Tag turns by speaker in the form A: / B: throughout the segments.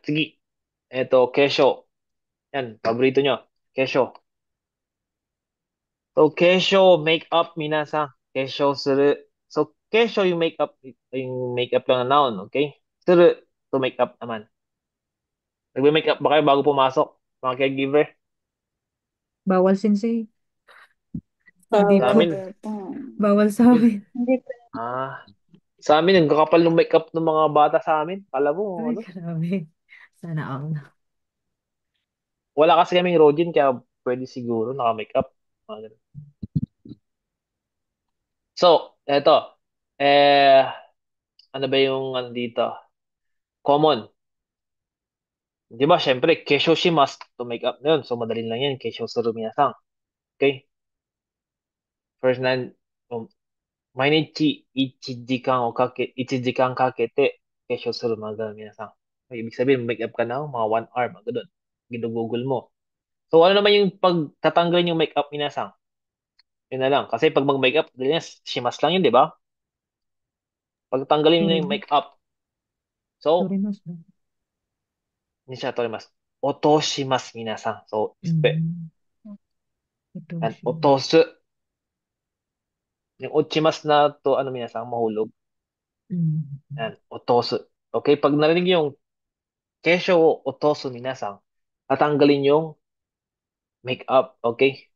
A: 次. Ito, kesyo. Yan, paborito nyo. Kesyo. So, kesyo, makeup, minasa. Kesyo, suru. So, kesyo yung makeup lang na noun, okay? Suru, to makeup naman. Nagbe-makeup ba kayo bago pumasok? Mga caregiver?
B: Bawal sensei. Hindi
A: Sa
B: po.
A: amin,
C: Pwede po.
B: Bawal sa amin.
C: Hindi po.
A: ah, sa amin, nagkakapal ng makeup ng mga bata sa amin. Kala mo,
B: Ay,
A: ano?
B: grabe. Sana all.
A: Wala kasi kaming Rodin, kaya pwede siguro naka-makeup. Mga ganun. So, eto. Ano ba yung ano dito? Common. Di ba, syempre, kesho shimasu to make up na yun. So, madali lang yan. Kesho suru minasan. Okay? First nan, um, 毎日 1時間かけて化粧するmga ganun minasan. Ibig sabihin, make up ka na mga 1 hour, mga ganun. Ginugugol mo. So, ano naman yung pagtatanggalin yung make up minasan? Yun na lang. Kasi pag mag-make up, dali yan, shimas lang yun, di ba? Pagtanggalin mo na yung
B: Sorry.
A: make up. So,
B: Sorry, mas.
A: hindi siya torimasu. Otoshimasu minasan. So, ispe.
B: Mm. Ito
A: Yan,
B: siya.
A: otosu. Yung uchimas na to, ano minasan, mahulog.
B: Mm.
A: Yan, otosu. Okay, pag narinig yung kesho o otosu minasan, tatanggalin yung make up. Okay?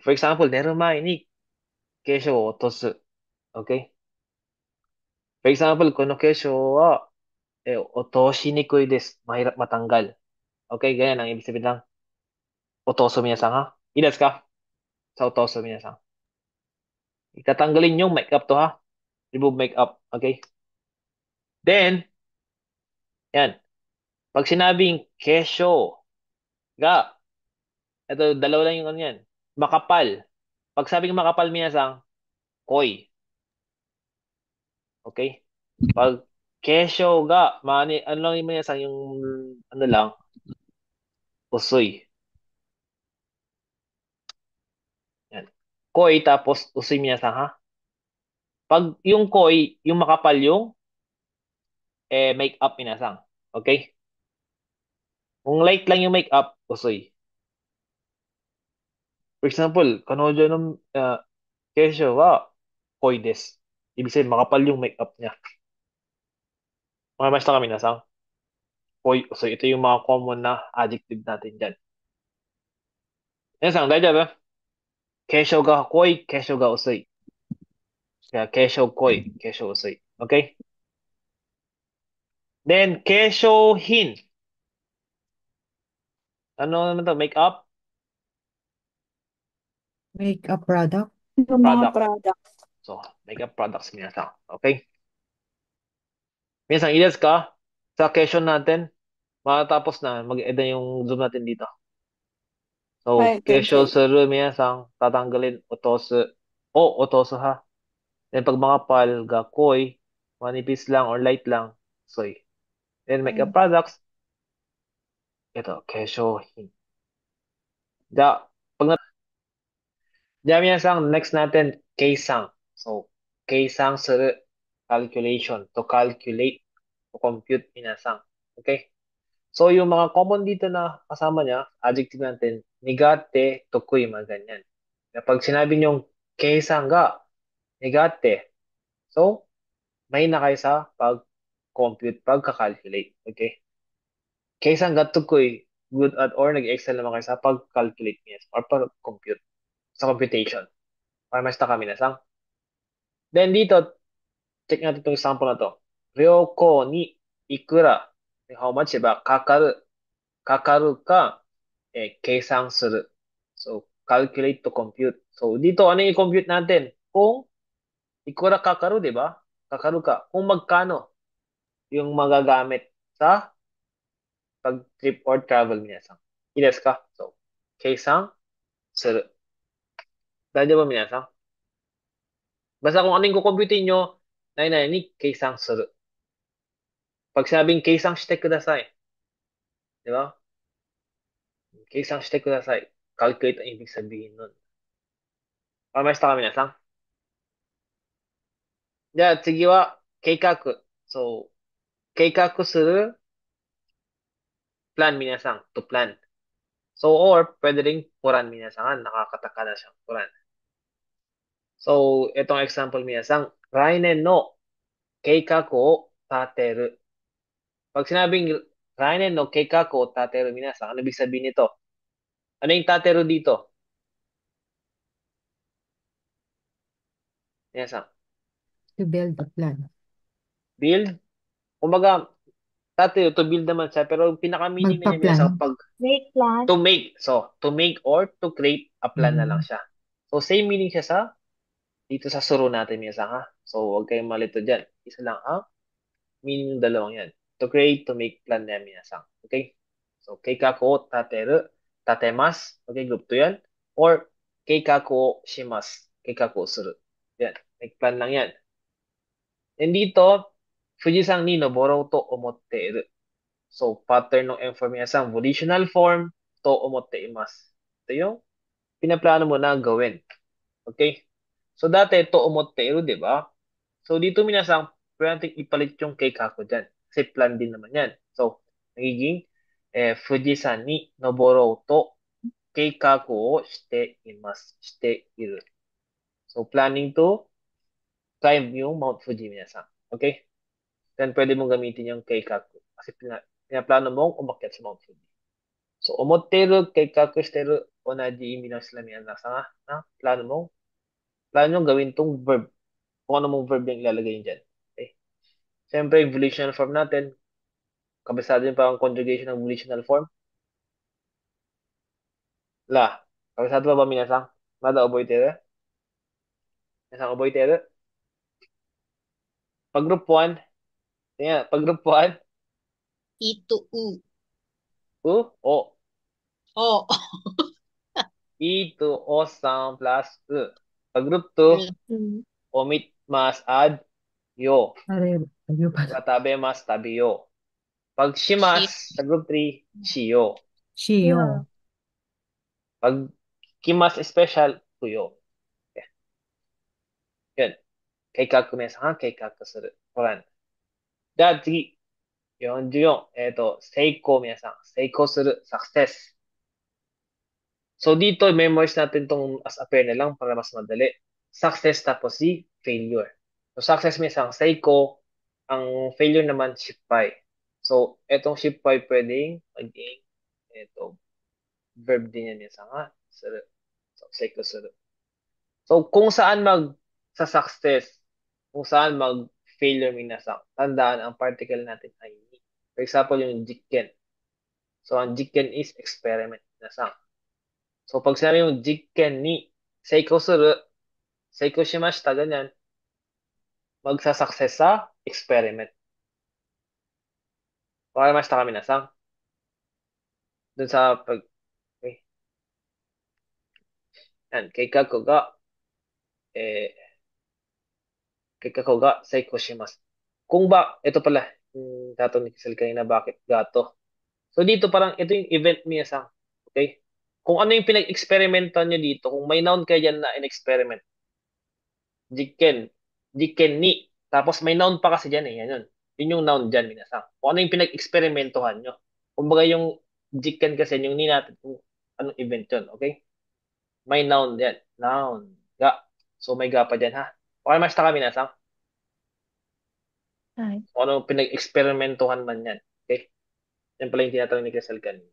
A: For example, nerumae ni kesho o otosu. Okay? For example, この化粧は otoshi desu. Mahirap matanggal. Okay, ganyan ang ibig sabihin ng otosu minasan ha. I desu ka? Sa otosu minasan. Itatanggalin yung makeup to ha. Remove makeup. Okay? Then, yan. Pag sinabing kesyo ga, ito dalawa lang yung ano yan. Makapal. Pag sabing makapal minasang, koi. Okay? Pag kesyo ga, ano lang yung minasang yung ano lang, usoy. Yan. Koi tapos usoy minasang ha. Pag yung koi, yung makapal yung makeup minasang. Okay? Kung light lang yung makeup, usoy. For example, kanojo ng kesyo wa koi desu. Ibig sabihin, makapal yung makeup niya. Mamamasta kami na sang koi. So, ito yung mga common na adjective natin dyan. Yan sang, daija ba? Kesyo ga koi, kesyo ga usui. Kaya kesyo koi, kesyo usui. Okay? Then, kesyo hin. Ano naman to? Makeup
B: Makeup product.
C: Yung mga
A: product.
C: product.
A: So, makeup products minasang. Okay? Minasang, ilas ka sa kesyo natin. Matapos na, mag-eda yung zoom natin dito. So,
C: Ay,
A: kesyo
C: sensei.
A: suru minasang, tatanggalin otosu. O, otosu ha. Then, pag mga pal, ga koi, manipis lang or light lang, soy. Then, makeup
C: Mm.
A: products, ito, keshohin. Da, pag na, dami yan sang, next natin, keisang. So, keisang suru, calculation, to calculate, to compute, minasang. Okay? So, yung mga common dito na kasama niya, adjective natin, nigate, tukui, mga ganyan. Kapag sinabi niyong keisang ga, nigate, so, may na kayo sa pag-compute, pagka-calculate. Okay? Keisang ga tukui, good at or nag-excel naman kayo sa pag-calculate niya or pag-compute, sa computation. Para mas kami na sang. Then dito, check natin itong example na to. Ryoko ni ikura. How much ba? Kakaru ka, keisang suru. So, calculate to compute. So, dito, ano yung i-compute natin? Kung ikura kakaru, di ba? Kakaru ka. Kung magkano yung magagamit sa pag-trip or travel minasang. Ides ka. So, keisang suru. Dahil ba minasang? Basta kung ano yung kukumputin nyo, ni keisang suru. Pag sabing keisang shite kudasai, di ba? Keisang shite kudasai. Calculate ang ibig sabihin nun. Pamesta kami na sang. じゃあ次は計画。So, keikaku suru, plan minasan, to plan. So, or, pwede rin puran minasan, nakakataka na siyang puran. So, itong example minasan, rainen no keikaku o tateru. Pag sinabing rainen no keikaku o tateru minasan, ano ibig sabihin nito? Ano yung tateru dito? Minasan,
B: To build a plan.
A: build? Kumbaga, tateru, to build naman siya, pero yung pinaka-meaning na niya
B: Magpa-plan.
A: minasan, pag
C: Make plan.
A: to make. So, to make or to create a plan na lang
B: Mm.
A: siya. So, same meaning siya sa dito sa suro natin minsan ha. So, huwag kayong malito dyan. Isa lang ang meaning ng dalawang yan. To create, to make plan na minsan. Okay? So, keikaku o tateru, tatemasu. Okay, group 2 yan. Or, keikaku o shimasu. Keikaku o suru. Yan. Make plan lang yan. And dito, Fujisan ni noborou to omotte iru. So, pattern ng M form minsan, volitional form, to omotte imasu. Ito yung pinaplano mo na gawin. Okay? So, dati, to omotteiru, di ba? So, dito minasang, pwede natin ipalit yung keikaku dyan. Kasi plan din naman yan. So, nagiging, Fujisan ni noborou to keikaku o shite imasu. Shite iru. So, planning to climb yung Mount Fuji minasang. Okay? Then, pwede mong gamitin yung keikaku. Kasi pinaplano mong umakyat sa Mount Fuji. So, omotteru, keikaku shiteru, onaji imi ng sila minasang na plano mong gawin tong verb. Kung ano mong verb yung ilalagay dyan. Okay? Siyempre, yung volitional form natin, kabisado yun pa ang conjugation ng volitional form. La. Kabisado pa ba minasang? Mada oboitere? Minasang oboitere? Pag group 1, yan, pag group 1,
C: Itu u.
A: o.
C: O.
A: I to o sound plus u. Pag group 2,
C: Mm.
A: omit mas add yo.
B: Are, ayun pa.
A: Katabi mas tabi yo. Pag shimas,
C: Shit.
A: sa group 3, shiyo.
C: Yeah.
B: Shiyo.
A: Pag kimas special, kuyo. Okay. Yun. Keikaku minasang ha, keikaku suru. Koran. じゃあ次、44。成功、皆さん。成功する、success. So, dito, memorize natin tong as a pair na lang para mas madali. Success tapos si failure. So, success, minsan, seiko. Ang failure naman, shippai. So, etong shippai pwedeng maging, eto, verb din yan minsan, ha? Suru. So, seiko suru. So, kung saan sa success, kung saan mag-failure minsan, tandaan ang particle natin ay ni. For example, yung jikken. So, ang jikken is experiment na sang. So, pag sinabi yung jikken ni seiko suru, seiko shimashita, ganyan, magsasuccess sa experiment. Wakarimashita kami na sang. Dun sa pag, okay. Yan, eh, keikaku ga seiko shimasu. Kung ba, ito pala, yung tatanong ni Kisel kanina, bakit gato? So, dito parang, ito yung event niya sang. Okay? Kung ano yung pinag-experimentan nyo dito, kung may noun kayo dyan na in-experiment, Jiken. Jiken ni. Tapos may noun pa kasi dyan eh. Yan yun. Yun yung noun dyan, minasang. Kung ano yung pinag-experimentohan nyo. Kumbaga yung Jiken kasi, yung ni natin kung anong event yun. Okay? May noun dyan. Noun. Ga. So may ga pa dyan ha. Okay, mas taka minasang.
C: Ay.
A: Kung ano pinag-experimentohan man yan. Okay? Yan pala yung tinatanong ni Crystal kanina.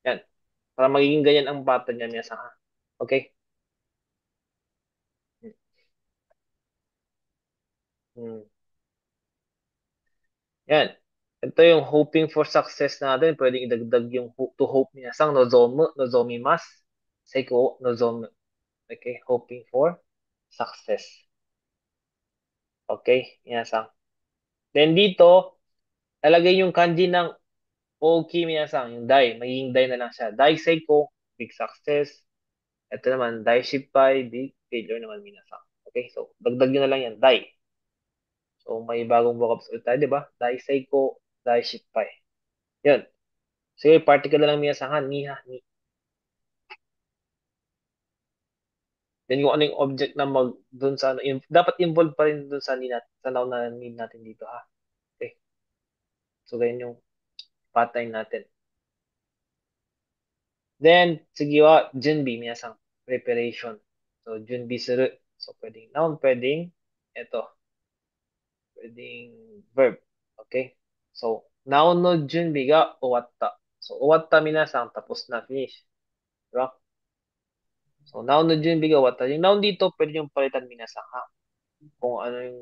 A: Yan. Para magiging ganyan ang pattern niya minasang ha. Okay? Hmm. Yan. Ito yung hoping for success natin. Pwedeng idagdag yung to hope niya. Sang nozomimasu. Seiko nozomu. Okay, hoping for success. Okay, yan sang. Then dito, lalagay yung kanji ng oki minasang, yung dai. Magiging dai na lang siya. Dai seiko, big success. Ito naman, dai shippai, big failure naman minasang. Okay, so dagdag nyo na lang yan, dai. So may bagong vocabs ulit tayo, di ba? Dai seiko, dai shippai. Yan. Sige, particle na lang minasang ha, ni ha, ni. Then kung ano yung object na dun sa, dapat involved pa rin dun sa sa noun na need natin dito, ha? Okay. So, ganyan yung pattern natin. Then, sige wa, 준비, minasang preparation. So, 준비する. So, pwedeng noun, pwedeng verb. Okay? So, noun no 준비 ga owatta. So, owatta minasang tapos na, finish. Diba? So, noun no 준비 ga owatta. Yung noun dito, pwede yung palitan minasang, ha? Kung ano yung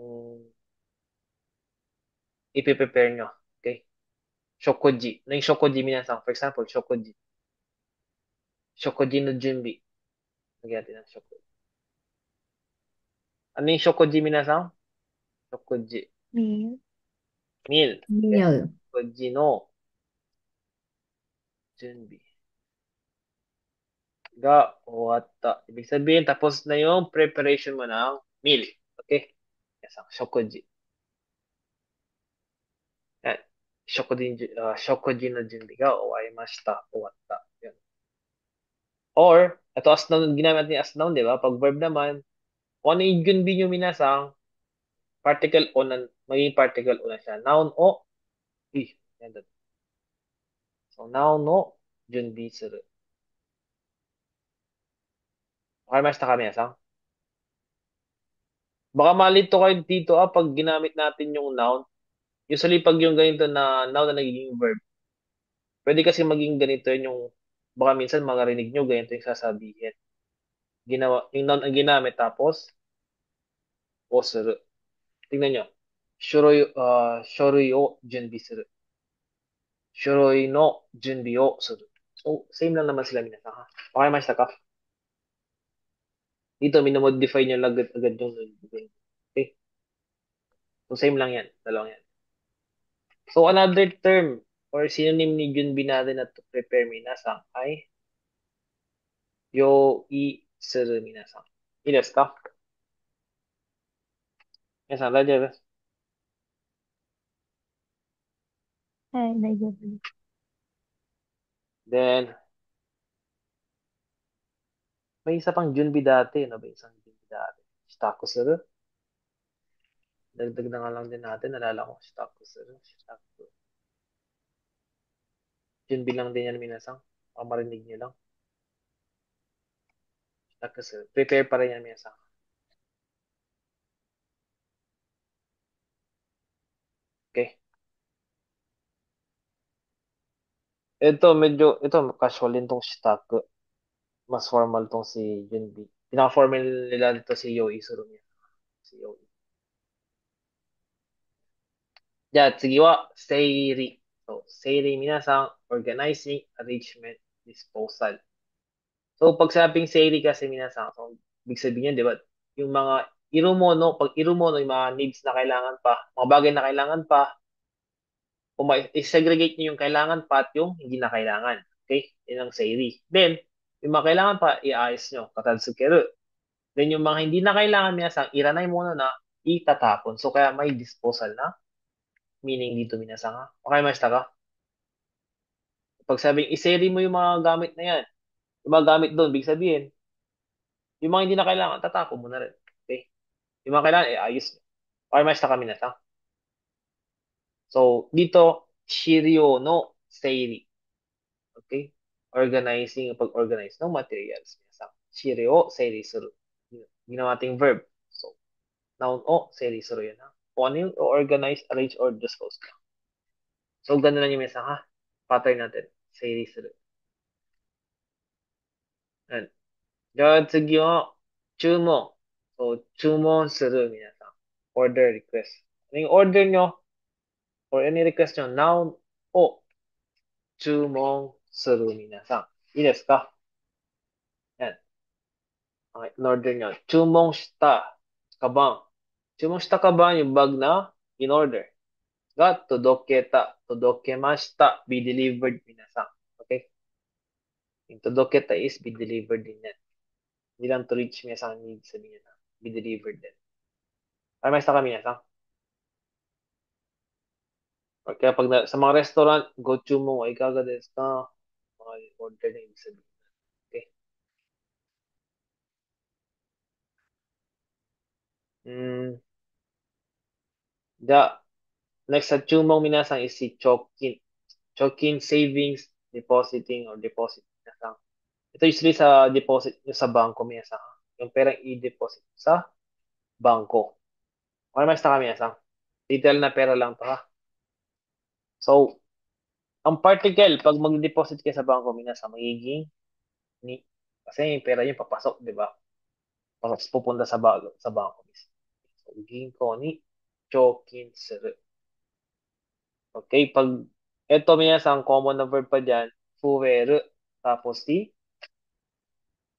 A: ipiprepare nyo. Okay? Shokuji. Na yung shokuji minasang. For example, shokuji. Shokuji no 준비. Lagyan natin ng shokuji. Ano yung shokuji minasang? Shokuji.
C: Meal.
A: Meal. Okay?
B: Meal.
A: Shokuji no 준비 ga owatta. Ibig sabihin, tapos na yung preparation mo ng meal. Okay? Minasang, shokuji. Yan. Shokuji no 준비 ga owaimashita. Owatta. Yan. Or, ito as noun, ginamit natin as noun, di ba? Pag verb naman, kung ano yung junbi nyo minasang, particle o na, magiging particle o na siya. Noun o, yan doon. So, noun o, junbi suru. Okay, mas na kami, asang? Baka malito kayo dito, pag ginamit natin yung noun. Usually, pag yung ganito na noun na nagiging verb, pwede kasi maging ganito yun yung, baka minsan makarinig nyo, ganito yung sasabihin. Yung noun ang ginamit, tapos, o suru. Tingnan nyo. Shorui o junbi suru. Shoroi no junbi o suru. So, same lang naman sila minasa, ha? Okay, mas ka? Dito, minamodify nyo agad yung nagiging. Okay? So, same lang yan. Dalawang yan. So, another term or synonym ni junbi natin na to prepare minasang ay yo i suru minasang. I desu ka? Minasang, daijoubu desu.
C: はい、大丈夫です。
A: Then, may isa pang junbi dati. No? May isang junbi dati. Shitaku suru. Dagdag na nga lang din natin. Nalala ko. Shitaku suru. Shitaku. Junbi lang din yan minasang. Baka marinig nyo lang. Shitaku suru. Prepare pa rin yan minasang. Okay. Ito casual din tong shitaku. Mas formal tong si Junbi. Pinaka-formal nila dito si Yoi Surumi. Si Yoi. Yeah, 次は、整理。So, 整理、皆さん、organizing, arrangement, disposal. So, pag sabing 整理kasi minasang, so, ibig sabihin yan, di ba? Yung mga irumono, pag irumono, yung mga needs na kailangan pa, mga bagay na kailangan pa, i-segregate nyo yung kailangan pa at yung hindi na kailangan. Okay? Yan ang 整理. Then, yung mga kailangan pa, iayos nyo. Katadsukeru. Then yung mga hindi na kailangan minasang, iranay muna na itatapon. So kaya may disposal na meaning dito minasang, ha. Okay, masta ka? Pag sabing iseri mo yung mga gamit na yan, yung mga gamit doon, big sabihin, yung mga hindi na kailangan, tatapon mo na rin. Okay? Yung mga kailangan, ayos mo. Okay, masta ka minasang. So, dito, shiryo no seiri. Okay? Organizing, pag-organize ng materials. Minasang. Shiryo seiri suru. Ginawa nating verb. So, noun o seiri suru yan, ha. Kung ano yung organize, arrange, or dispose ka. So, ganun lang yung mesa, ha? Pattern natin. Seiri suru. Yan. じゃあ次は、注文。So, 注文する皆さん。order request. Ano yung order nyo or any request nyo, noun o 注文する皆さん。いいですか? Yan. Okay, in order nyo. 注文したカバン。注文したカバンyung bag na in order. が、届けた、届けました、be delivered 皆さん。Okay? Yung 届けた is be delivered din yan. Hindi lang to reach 皆さんにsabihin na be delivered din. Ay, may sa kami皆さん. Or kaya pag sa mga restaurant, gochu mo, ikaga desu ka? Mga order na ibig sabihin. Okay? Mm, the next sa chumong minasang is si Chokin. Chokin savings, depositing or deposit minasang. Ito usually sa deposit nyo sa bangko minasang. Yung perang i-deposit sa bangko. Okay, mas na kami minasang. Detail na pera lang to ha. So, ang particle, pag mag-deposit ka sa bangko minasang, magiging ni kasi yung pera yung papasok, di ba? Tapos pupunta sa bangko mismo. So, ginko ni chokin suru. Okay, pag ito minsan common na verb pa diyan, fuweru tapos si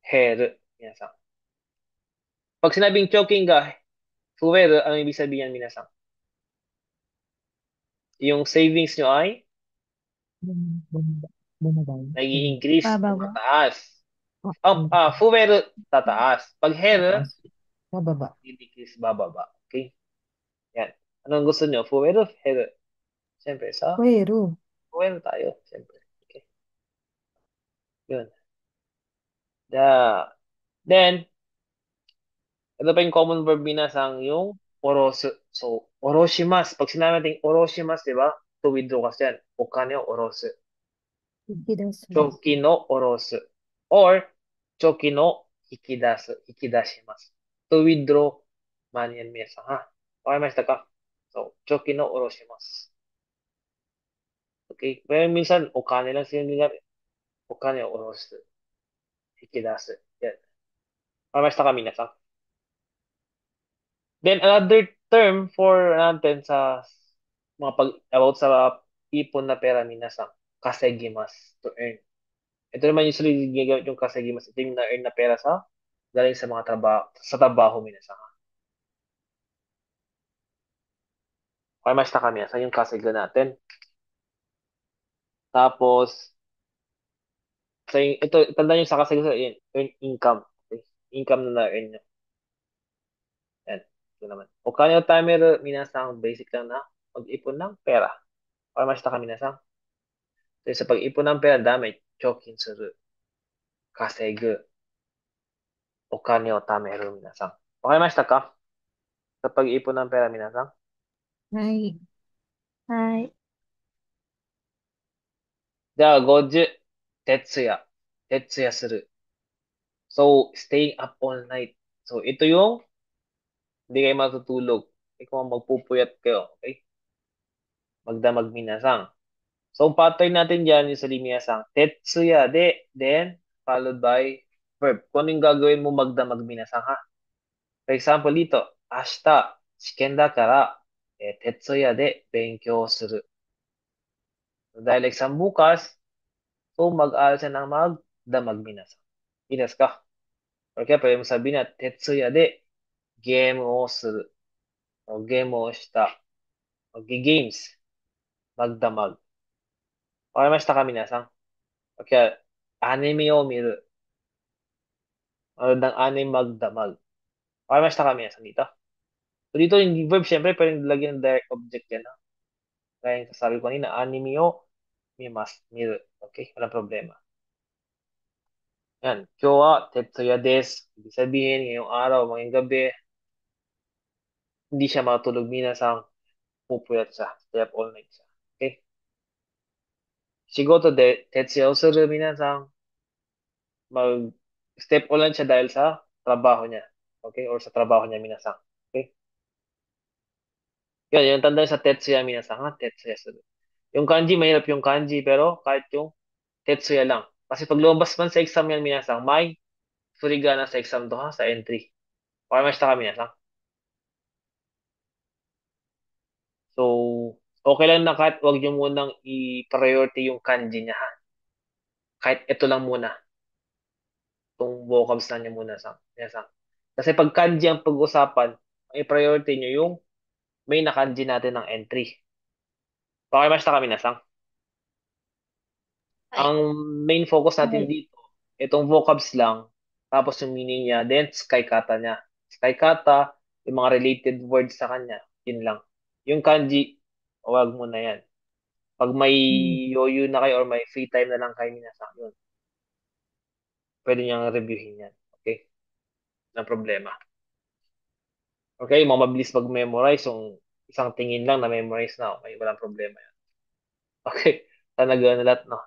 A: heru minsan. Pag sinabing choking ga, fuweru, ano ibig sabihin minsan? Yung savings nyo ay
B: Bumaba. Bumabay.
A: nag-i-increase,
C: Bababa.
A: tumataas.
B: Ah,
A: Fuweru, tataas. Pag heru,
B: Tataas. Bababa.
A: i-decrease, bababa. Okay? Yan. Anong gusto nyo? Fuweru, heru? Siyempre, sa
B: Pero,
A: fuweru tayo. Siyempre. Okay. Yun. Then, ito pa yung common verb binasang yung orosu. So, oroshimasu. Pag sinabi natin oroshimasu, di ba? To withdraw kasi yan. Okane o orosu.
B: ikidasu.
A: Choki no orosu. Or, choki no hikidasu. Hikidashimasu. To withdraw, man yan minasang, ha? Okay, mas ka? So, choki no oroshimasu. Okay? Pero minsan, okane lang sila ginamit. Okane o orosu. Hikidasu. Yan. Okay, mas ka minasang. Then another term for natin sa mga pag about sa ipon na pera minasang kasegimas to earn. Ito naman usually ginagamit yung kasegimas. Ito yung na-earn na pera sa galing sa mga trabaho minasang. Okay, mas na kami. Sa yung kasega natin. Tapos, ito, tandaan nyo sa kasega yun, earn income. Okay? Income na na-earn nyo. Yan. Ito naman. O kanyo timer minasang basic lang na mag-ipon ng pera. Okay, mas na kami minasang. So, sa pag-ipon ng pera, dami. Chokin suru. Kasegu. お金を貯める皆さん。わかりましたか sa pag-ipon ng pera, minasan?
B: Ay,
C: はい。
A: じゃあ、50、徹夜。徹夜する。So, staying up all night. So, ito yung hindi kayo matutulog. Ikaw ang magpupuyat kayo. Okay? Magdamag minasang. So, ang pattern natin dyan yung sa minasang. Tetsuya de, then, followed by verb. Kung ano yung gagawin mo magdamag minasang, ha? For example, dito, 明日、試験だから、徹夜で勉強する. Dahil exam bukas, so mag-aaral siya ng magdamag minasa. Inas ka. Or kaya pwede mo sabihin na, tetsuya de game o suru. O game o shita. O games. Magdamag. Wakarimashita ka minasan. O kaya, anime o miru. O ng anime magdamag. Wakarimashita ka minasan dito. So dito yung verb, syempre, pwedeng lagyan ng direct object yan. Ha? Kaya yung sasabi ko kanina, anime o miru. Okay? Walang problema. Yan. Kyo wa tetsuya desu. Ibig sabihin, ngayong araw, ngayong gabi, hindi siya matulog minasang pupuyat siya. Stay up all night siya. Okay? Shigoto de tetsuya o suru minasang mag-step all night siya dahil sa trabaho niya. Okay? Or sa trabaho niya minasang. Okay? Yan, yung tanda sa tetsuya minasang, ha? Tetsuya suru. Yung kanji, mahirap yung kanji, pero kahit yung tetsuya lang. Kasi pag lumabas man sa exam yan minasang, may furigana sa exam to ha, sa entry. Okay, mas ka minasang. So, okay lang na kahit wag niyo munang i-priority yung kanji niya, ha? Kahit ito lang muna. Itong vocabs na niya muna sa. Kasi pag kanji ang pag-usapan, ang i-priority niyo yung may na-kanji natin ng entry. Okay, mas kami nasang.
C: は
A: Ang
C: い。
A: main focus
C: は
A: natin
C: い。
A: dito, itong vocabs lang, tapos yung meaning niya, then sky kata niya. Sky kata, yung mga related words sa kanya, yun lang. Yung kanji, wag mo na yan. Pag may
B: hmm.
A: yoyo na kayo or may free time na lang kayo minasang, yun. Pwede niyang reviewin yan. Okay? Na problema. Okay, mga mabilis mag-memorize. Yung isang tingin lang na memorize na. Okay, walang problema yan. Okay, talaga na lahat, no?